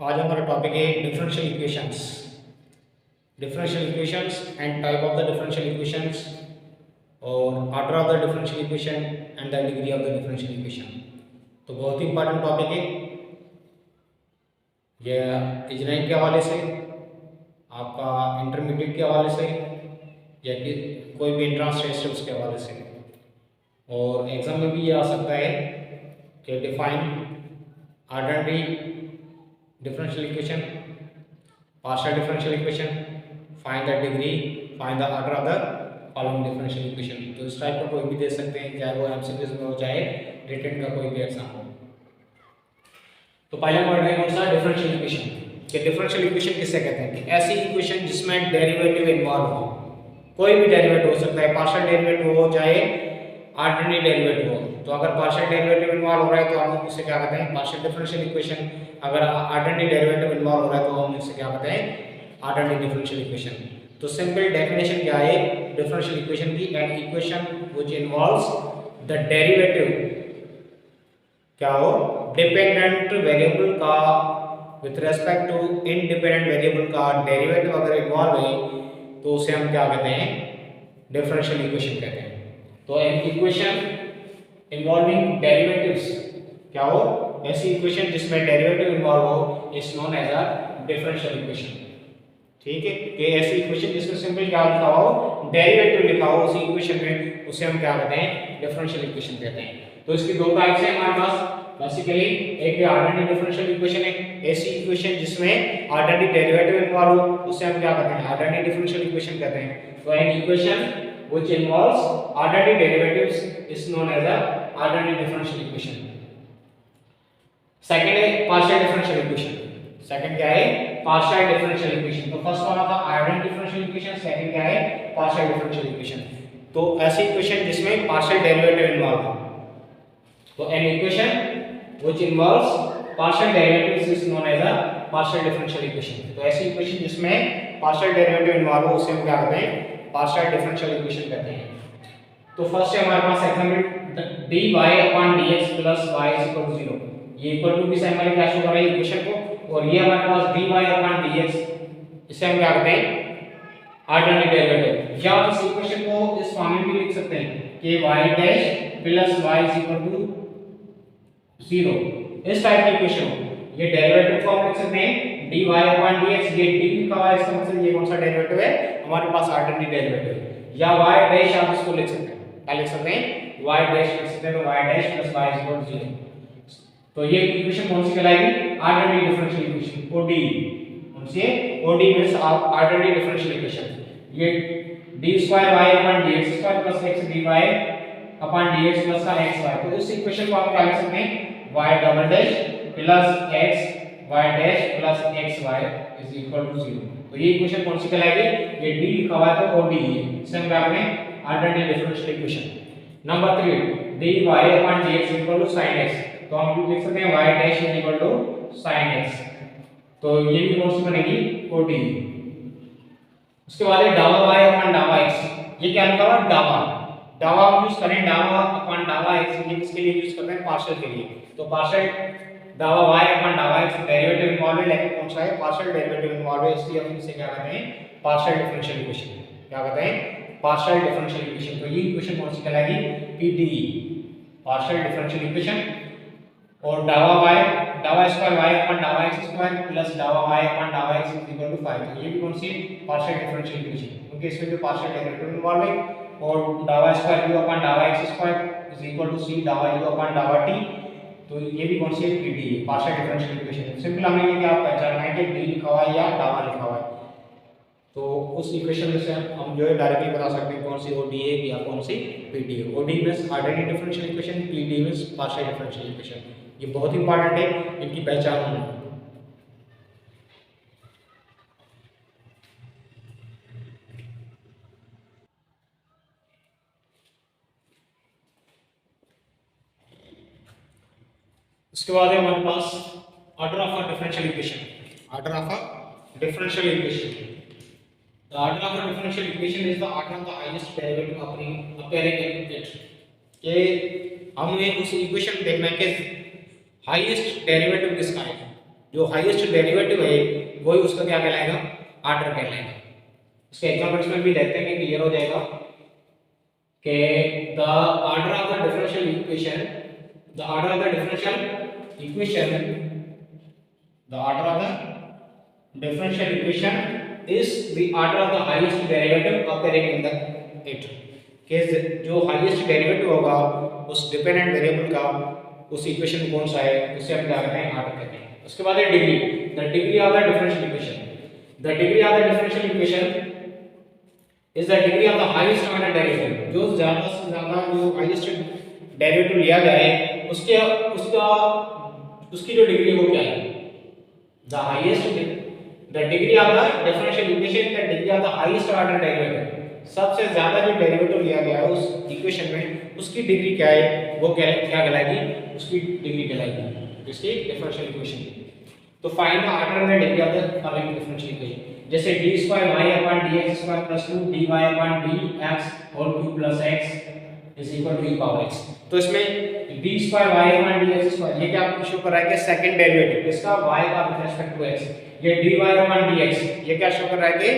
आज हमारा टॉपिक है differential equations. Differential equations and type of the differential equations और order of the differential equation and the degree of the differential equation. तो बहुत ही important topic है यह engineering के हवाले से, आपका इंटरमीडिएट के हवाले से या कि कोई भी एंट्रेंस टेस्ट है उसके हवाले से। और एग्जाम में भी ये आ सकता है कि define ordinary differential equation, partial differential equation, find the degree, find the order of the following differential equation। तो इस टाइप का कोई भी दे सकते हैं, चाहे वो एमसीक्यूज में हो चाहे रिटन का कोई भी एग्जाम हो। तो पहला पॉइंट है कौन सा, डिफरेंशियल इक्वेशन। कि डिफरेंशियल इक्वेशन किसे कहते हैं? कि ऐसी इक्वेशन जिसमें डेरिवेटिव इन्वॉल्व हो। कोई भी डेरिवेटिव हो सकता है, पार्शियल डेरिवेटिव हो चाहे ऑर्डिनरी डेरिवेटिव हो। तो अगर पार्शियल डेरिवेटिव इन्वॉल्व हो रहा है तो हम उसे क्या कहते हैं, पार्शियल डिफरेंशियल इक्वेशन। अगर ऑर्डिनरी डेरिवेटिव इन्वॉल्व हो रहा है तो हम इसे क्या कहते हैं, ऑर्डिनरी डिफरेंशियल इक्वेशन। तो सिंपल डेफिनेशन क्या है डिफरेंशियल इक्वेशन की? An equation which involves the derivative क्या हो, डिपेंडेंट वेरिएबल का with respect to independent variable का डेरिवेटिव अगर इन्वॉल्व है तो उसे हम क्या कहते हैं, डिफरेंशियल इक्वेशन कहते हैं। तो एन इक्वेशन इन्वॉल्विंग डेरिवेटिव्स क्या हो, ऐसी इक्वेशन जिसमें डेरिवेटिव इन्वॉल्व हो is known as a differential equation. ठीक है, कि ऐसी इक्वेशन जिसमें सिंपल क्या लिखा हो, डेरिवेटिव लिखा हो उसी इक्वेशन में, उसे हम क्या कहते हैं, डिफरेंशियल इक्वेशन कहते हैं। तो इसकी दो टाइप्स हैं हमारे पास बेसिकली। एक ऑर्डिनरी डिफरेंशियल इक्वेशन है, ऐसी इक्वेशन जिसमें ऑर्डिनरी डेरिवेटिव इन्वॉल्व हो उसे हम क्या कहते हैं, ऑर्डिनरी डिफरेंशियल इक्वेशन कहते हैं। तो an equation which involves ordinary derivatives is known as a ordinary differential equation. Second है पार्शियल डिफरेंशियल इक्वेशन। सेकंड क्या है, पार्शियल डिफरेंशियल इक्वेशन। तो फर्स्ट वाला था ऑर्डिनरी डिफरेंशियल इक्वेशन, सेकंड क्या है, पार्शियल डिफरेंशियल इक्वेशन। तो ऐसी इक्वेशन जिसमें पार्शियल डेरिवेटिव इन्वॉल्व हो। तो an equation which involves partial derivatives is known as a partial differential equation. तो ऐसी इक्वेशन जिसमें पार्शियल डेरिवेटिव इन्वॉल्व हो उसे हम क्या कहते हैं, पार्शियल डिफरेंशियल इक्वेशन कहते हैं। तो फर्स्ट है हमारे पास example dy upon dx plus y is equal to 0। ये इक्वल टू की से हमारे क्या शो कर रहा है इक्वेशन को, और ये हमारे पास dy upon dx, इसे हम क्या कहते हैं, ऑर्डिनरी डेरिवेटिव। या इस इक्वेशन को इस फॉर्म में भी लिख सकते हैं कि y dash plus y is equal to 0। इस टाइप की इक्वेशन हो, ये डेरिवेटिव फॉर्म लिख सकते हैं dy upon dx। ये d लिखा हुआ है, इसका मतलब ये कौन सा डेरिवेटिव है, हमारे पास ऑर्डिनरी डेरिवेटिव। या y डैश आप इसको लिख सकते हैं, क्या लिख सकते हैं, y डैश लिख सकते हैं। तो y dash plus y is equal to 0। तो ये इक्वेशन कौन सी कहलाएगी, ऑर्डिनरी डिफरेंशियल इक्वेशन, ODE। कौन सी है, ODE means ordinary differential equation. ये d square y upon dx square plus x dy upon dx plus का xy। तो इस इक्वेशन को आप क्या लिख सकते हैं, y double dash plus x y dash plus xy is equal to 0। तो ये इक्वेशन कौन सी कहलाएगी, ये d लिखा हुआ है तो ODE है, इसे हम क्या करें, ordinary differential equation. Number 3 dy upon dx equal to sin x। तो हम लिख सकते हैं y dash is equal to sin x। तो ये भी कौन सी बनेगी, ODE। उसके बाद है डावा y अपॉन डावा x। ये क्या लिखा हुआ है, डावा। डावा हम यूज करें, डावा अपॉन डावा x, ये किसके लिए यूज करते हैं, पार्शियल के लिए। तो पार्शियल डावा y अपॉन डावा x डेरिवेटिव इन्वॉल्व है, लेकिन कौन सा है, पार्शियल डेरिवेटिव इन्वॉल्व है, इसलिए हम इसे क्या कहते हैं, पार्शियल डिफरेंशियल इक्वेशन। क्या कहते हैं, पार्शियल डिफरेंशियल इक्वेशन। तो ये इक्वेशन कौन सी कहलाएगी, PDE, पार्शियल डिफरेंशियल इक्वेशन। और डावा स्क्वायर y अपॉन डावा x स्क्वायर प्लस डावा y अपॉन डावा x इज इक्वल टू 5। तो ये भी कौन सी, पार्शियल डिफरेंशियल इक्वेशन, क्योंकि इसमें जो पार्शियल डेरिवेटिव इन्वॉल्व है। और डावा स्क्वायर u अपॉन डावा x square is equal to c डावा u अपॉन डावा t। तो ये भी कौन सी है, PDE, partial differential equation. Simple हमने ये क्या पहचानना है कि d लिखा हुआ है या डावा लिखा हुआ है, तो उस इक्वेशन में से हम जो है डायरेक्टली बता सकते हैं कौन सी ODE है या कौन सी PDE। ODE means ordinary differential equation, PDE means partial differential equation. ये बहुत इंपॉर्टेंट है, इनकी पहचान होना। उसके बाद है हमारे पास order of a differential equation. Order of a differential equation, the order of a differential equation is the order of the highest derivative appearing in it। कि हमें उस इक्वेशन देखना है कि हाईएस्ट डेरिवेटिव किसका है, जो हाईएस्ट डेरिवेटिव है वही उसका क्या कहलाएगा, ऑर्डर कहलाएगा। इसके एग्जांपल्स में भी देखते हैं कि क्लियर हो जाएगा कि the order of the differential equation, the order of the differential equation, the order of the differential equation is the order of the highest derivative occurring in the it, कि जो हाईएस्ट डेरिवेटिव होगा उस dependent variable का उस equation में कौन सा है उसे हम क्या कहते हैं, ऑर्डर कहते हैं। उसके बाद है degree, the degree of the differential equation, the degree of the differential equation is the degree of the highest order derivative, जो ज्यादा से ज्यादा जो हाईएस्ट डेरिवेटिव लिया जाए उसके उसकी जो डिग्री है वो क्या है, the highest, the degree of the differential equation, the degree of the highest order derivative, सबसे ज्यादा जो डेरिवेटिव लिया गया है उस इक्वेशन में उसकी डिग्री क्या है, वो क्या कहलाएगी, उसकी डिग्री कहलाएगी इसकी डिफरेंशियल इक्वेशन। तो find the order and degree of the following differential equation, जैसे d2y/dx² + 2dy/dx whole cube plus x is equal to e power x। तो इसमें d2y/dx² ये क्या शो कर रहा है कि सेकंड डेरिवेटिव इसका y का विद रिस्पेक्ट टू x, ये dy/dx ये क्या शो कर रहा है कि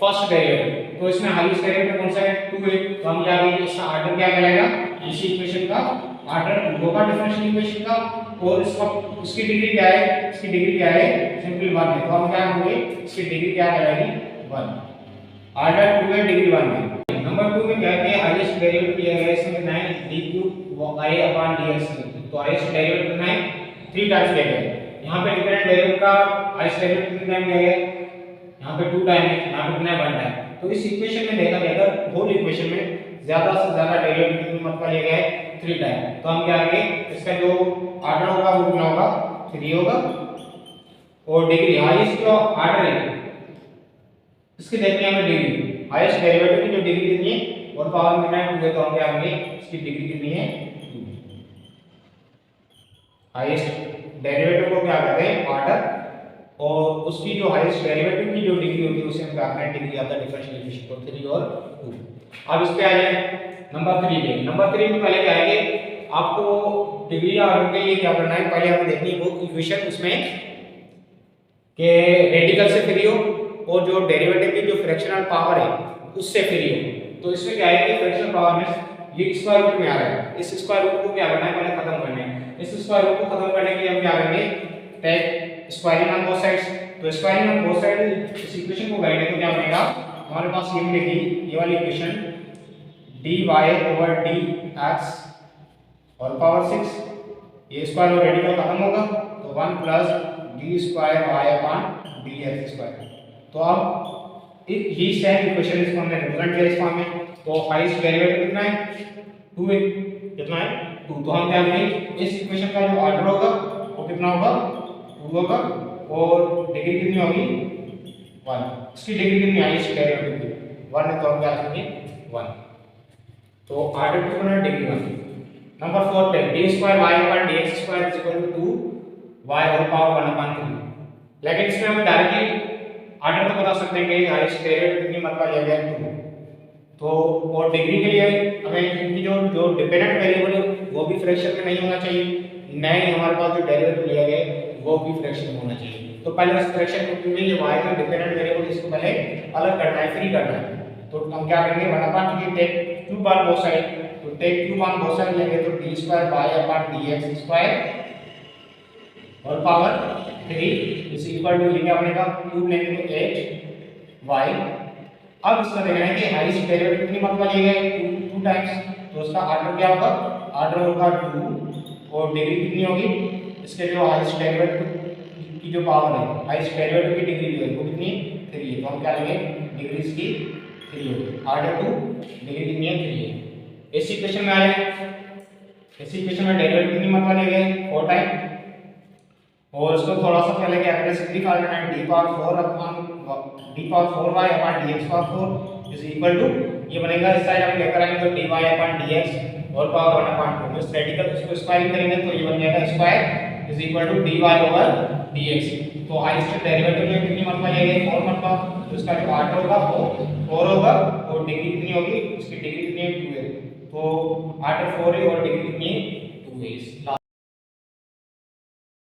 फर्स्ट डेरिवेटिव। तो इसमें हाईएस्ट डेरिवेटिव कौन सा है, 2 है, तो हम क्या करेंगे इसका ऑर्डर क्या कहलाएगा, इसी इक्वेशन का ऑर्डर होगा डिफरेंशियल इक्वेशन का, और इसका उसकी डिग्री क्या है, इसकी डिग्री क्या है, सिंपल 1 है, तो हम क्या करेंगे इसकी डिग्री क्या कहलाएगी 1, ऑर्डर 2 है डिग्री 1 है। नंबर 2 में क्या है, हाईएस्ट डेरिवेटिव लिया गया है इसमें 9d3y/dx, तो हाईएस्ट डेरिवेटिव कितना है 3 टाइम्स लिया गया है। यहाँ पे डिपेंडेंट वेरिएबल का हाईएस्ट डेरिवेटिव कितना लिया गया है, यहाँ पे 2 टाइम है, यहाँ पे कितना है 1 टाइम। तो इस इक्वेशन में देखा जाएगा होल इक्वेशन में ज्यादा से ज्यादा डेरिवेटिव कितनी मात्रा लिया गया है 3 टाइम, तो हम क्या करेंगे इसका जो ऑर्डर होगा वो कितना होगा 3 होगा, और डिग्री हाईएस्ट जो ऑर्डर है इसकी देखनी है हमें डिग्री, हाईएस्ट डेरिवेटिव की जो डिग्री कितनी है और पावर में कितना है 2 है, तो हम क्या करेंगे इसकी डिग्री कितनी है 2। हाईएस्ट डेरिवेटिव को क्या कहते हैं ऑर्डर, और उसकी जो हाईएस्ट डेरिवेटिव की जो डिग्री होती है उसे हम क्या कहते हैं degree of the differential equation को 3 और 2। अब इस पे आ जाए नंबर 3 पे। नंबर 3 में पहले क्या है कि आपको डिग्री ऑर्डर के लिए क्या करना है, पहले हमें देखनी है वो इक्वेशन उसमें कि रेडिकल से फ्री हो और जो डेरिवेटिव की जो फ्रैक्शनल पावर है उससे फ्री हो। तो इसमें क्या है कि फ्रैक्शनल पावर में ये स्क्वायर रूट में आ रहा है, इस स्क्वायर रूट को क्या करना है पहले खत्म करना है। इस स्क्वायर रूट को खत्म करने के लिए हम क्या करेंगे take squaring on both sides, तो स्क्वायरिंग ऑन बोथ साइड इस इक्वेशन को करेंगे तो क्या बनेगा हमारे पास ये मिलेगी ये वाली इक्वेशन dy/dx और पावर 6, ये स्क्वायर और रेडिकल खत्म होगा तो 1 + d²y/dx²। तो अब ये सेम इक्वेशन इसको हमने रिप्रेजेंट किया इस फॉर्म में, तो हाईएस्ट डेरिवेटिव कितना है 2 है, कितना है 2, तो हम क्या करेंगे इस इक्वेशन का जो ऑर्डर होगा वो कितना होगा 2 होगा, और डिग्री कितनी होगी 1, इसकी डिग्री कितनी हाईएस्ट डेरिवेटिव की 1 है, तो हम क्या करेंगे 1, तो ऑर्डर 2 बना डिग्री 1। नंबर 4 पे d²y/dx² = 2y होल पावर 1/3, लेकिन इसमें हम डायरेक्टली ऑर्डर तो बता सकते हैं कि हाईएस्ट डेरिवेटिव कितनी मात्रा लिया गया है 2, तो और डिग्री के लिए हमें इनकी जो डिपेंडेंट वेरिएबल है वो भी फ्रैक्शन में नहीं होना चाहिए, न ही हमारे पास जो डेरिवेटिव लिया गया है वो भी फ्रैक्शन में होना चाहिए। तो पहले इस फ्रैक्शन को क्योंकि ये y का डिपेंडेंट वेरिएबल इसको पहले अलग करना है, फ्री करना है, तो हम क्या करेंगे 1/3 take cube on both side, तो take cube on both side लेंगे तो d²y/dx² और पावर 3 इज इक्वल टू ये क्या बनेगा क्यूब लेंगे तो 8y। अब इसका देखना है कि हाईएस्ट डेरिवेटिव कितनी मात्रा लिए गए 2 टाइम्स, तो उसका ऑर्डर क्या होगा ऑर्डर होगा 2, और डिग्री कितनी होगी इसके जो हाईएस्ट डेरिवेटिव की जो पावर है हाईएस्ट डेरिवेटिव की डिग्री जो है वो कितनी 3 है, तो हम क्या लेंगे डिग्री इसकी 3 होगी, ऑर्डर 2 डिग्री कितनी है 3 है। इस इक्वेशन में आए, इस इक्वेशन में डेरिवेटिव कितनी मात्रा लिए गए 4 टाइम, और इसको थोड़ा सा पहले क्या करें सिंपलीफाई करना है d4y/dx² इज इक्वल टू ये बनेगा इस साइड हम लेकर आएंगे तो dy/dx और पावर 1/2, इस रेडिकल इसको स्क्वायरिंग करेंगे तो ये बन जाएगा square is equal to dy/dx। तो हाईएस्ट डेरिवेटिव में कितनी मात्रा लिया गया 4 मात्रा, तो इसका जो ऑर्डर होगा वो 4 होगा, और डिग्री कितनी होगी इसकी डिग्री कितनी है 2 है, तो ऑर्डर 4 है और डिग्री कितनी है 2 है।